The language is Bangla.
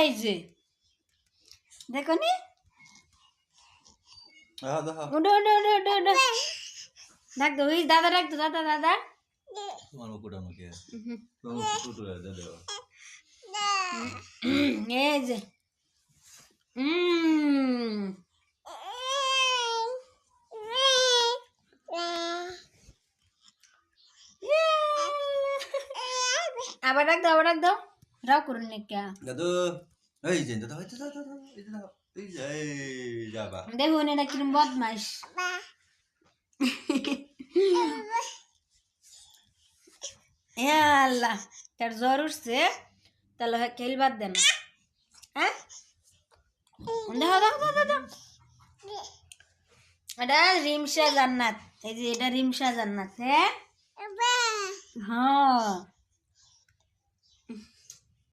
এই যে দেখো নি উঠো উঠো উঠো উঠো উঠো ডাক দো ওই দাদা ডাক দো দাদা দাদা তোমার মুখ উঠানো কে এই যে আবার ডাক দাও রাও করুন না কে দাদু এই যে দাদা হইতে দাদা এই যে দাদা এই যে যাবা দেখুন এটা কিরম বদমাইশ আল্লাহ তার জ্বর উঠছে তাহলে খেলবার দেন হ্যাঁ দেখো দেখো দেখো এটা রিমশা জান্নাত এই যে এটা রিমশা জান্নাত হ্যাঁ হ্যাঁ